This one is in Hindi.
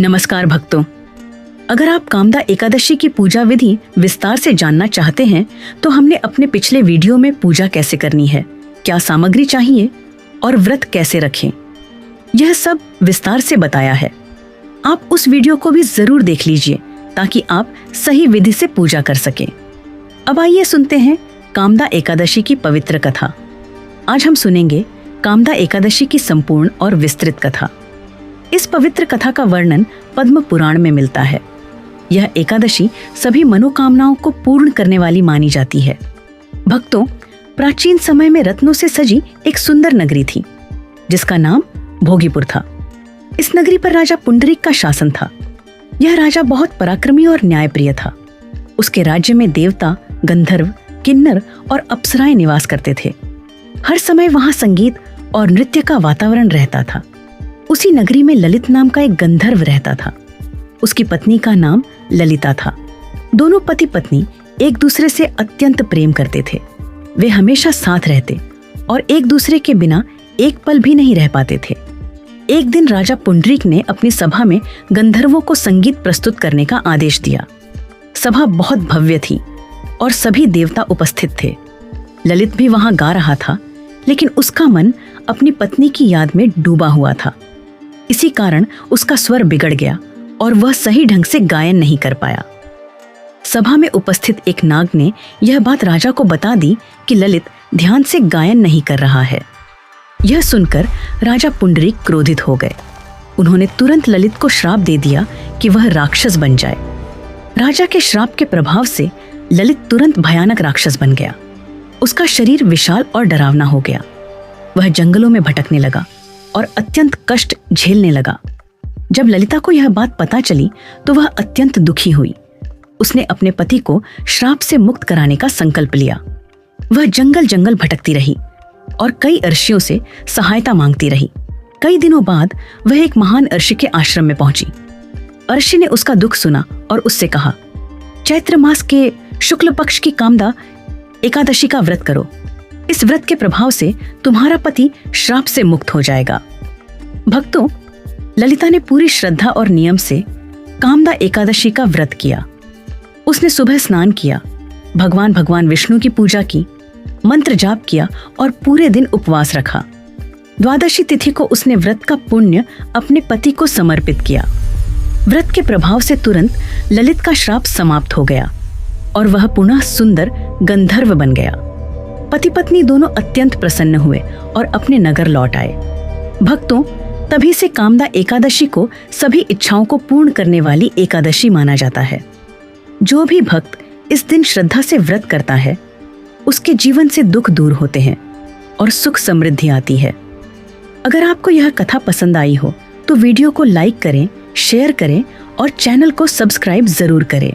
नमस्कार भक्तों, अगर आप कामदा एकादशी की पूजा विधि विस्तार से जानना चाहते हैं तो हमने अपने पिछले वीडियो में पूजा कैसे करनी है, क्या सामग्री चाहिए और व्रत कैसे रखें, यह सब विस्तार से बताया है। आप उस वीडियो को भी जरूर देख लीजिए ताकि आप सही विधि से पूजा कर सकें। अब आइए सुनते हैं कामदा एकादशी की पवित्र कथा। आज हम सुनेंगे कामदा एकादशी की संपूर्ण और विस्तृत कथा। इस पवित्र कथा का वर्णन पद्म पुराण में मिलता है। यह एकादशी सभी मनोकामनाओं को पूर्ण करने वाली मानी जाती है। भक्तों, प्राचीन समय में रत्नों से सजी एक सुंदर नगरी थी जिसका नाम भोगीपुर था। इस नगरी पर राजा पुंडरीक का शासन था। यह राजा बहुत पराक्रमी और न्यायप्रिय था। उसके राज्य में देवता, गंधर्व, किन्नर और अप्सराएं निवास करते थे। हर समय वहां संगीत और नृत्य का वातावरण रहता था। उसी नगरी में ललित नाम का एक गंधर्व रहता था। उसकी पत्नी का नाम ललिता था। दोनों पति पत्नी एक दूसरे से अत्यंत प्रेम करते थे। वे हमेशा साथ रहते और एक दूसरे के बिना एक पल भी नहीं रह पाते थे। एक दिन राजा पुंडरीक ने अपनी सभा में गंधर्वों को संगीत प्रस्तुत करने का आदेश दिया। सभा बहुत भव्य थी और सभी देवता उपस्थित थे। ललित भी वहां गा रहा था, लेकिन उसका मन अपनी पत्नी की याद में डूबा हुआ था। इसी कारण उसका स्वर बिगड़ गया और वह सही ढंग से गायन नहीं कर पाया। सभा में उपस्थित एक नाग ने यह बात राजा को बता दी कि ललित ध्यान से गायन नहीं कर रहा है। यह सुनकर राजा पुंडरीक क्रोधित हो गए। उन्होंने तुरंत ललित को श्राप दे दिया कि वह राक्षस बन जाए। राजा के श्राप के प्रभाव से ललित तुरंत भयानक राक्षस बन गया। उसका शरीर विशाल और डरावना हो गया। वह जंगलों में भटकने लगा और अत्यंत कष्ट झेलने लगा। जब ललिता को यह बात पता चली तो वह अत्यंत दुखी हुई। उसने अपने पति को श्राप से मुक्त कराने का संकल्प लिया। वह जंगल जंगल भटकती रही और कई ऋषियों से सहायता मांगती रही। कई दिनों बाद वह एक महान ऋषि के आश्रम में पहुंची। ऋषि ने उसका दुख सुना और उससे कहा, चैत्र मास के शुक्ल पक्ष की कामदा एकादशी का व्रत करो। इस व्रत के प्रभाव से तुम्हारा पति श्राप से मुक्त हो जाएगा। भक्तों, ललिता ने पूरी श्रद्धा और नियम से कामदा एकादशी का व्रत किया। उसने सुबह स्नान किया, भगवान विष्णु की पूजा की, मंत्र जाप किया और पूरे दिन उपवास रखा। द्वादशी तिथि को उसने व्रत का पुण्य अपने पति को समर्पित किया। व्रत के प्रभाव से तुरंत ललित का श्राप समाप्त हो गया और वह पुनः सुंदर गंधर्व बन गया। पति पत्नी दोनों अत्यंत प्रसन्न हुए और अपने नगर लौट आए। भक्तों, तभी से कामदा एकादशी को सभी इच्छाओं को पूर्ण करने वाली एकादशी माना जाता है। जो भी भक्त इस दिन श्रद्धा से व्रत करता है, उसके जीवन से दुख दूर होते हैं और सुख समृद्धि आती है। अगर आपको यह कथा पसंद आई हो तो वीडियो को लाइक करें, शेयर करें और चैनल को सब्सक्राइब जरूर करें।